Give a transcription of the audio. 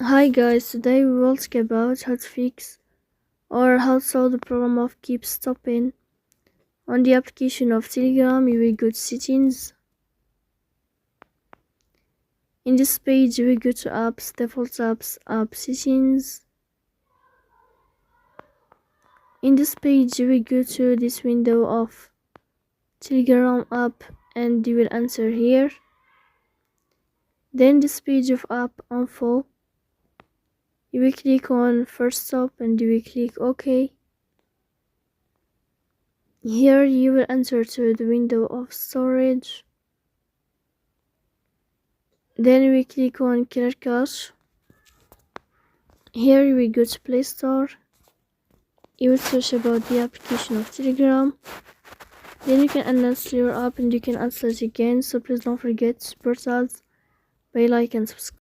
Hi guys, today we will talk about how to fix or how to solve the problem of keep stopping. On the application of Telegram, you will go to settings. In this page, you will go to apps, default apps, app settings. In this page, you will go to this window of Telegram app and you will enter here. Then this page of app info. You will click on first stop and you will click OK. Here you will enter to the window of storage. Then we click on Clear Cache. Here we go to Play Store. You will search about the application of Telegram. Then you can uninstall your app and you can install it again. So please don't forget to support us by like and subscribe.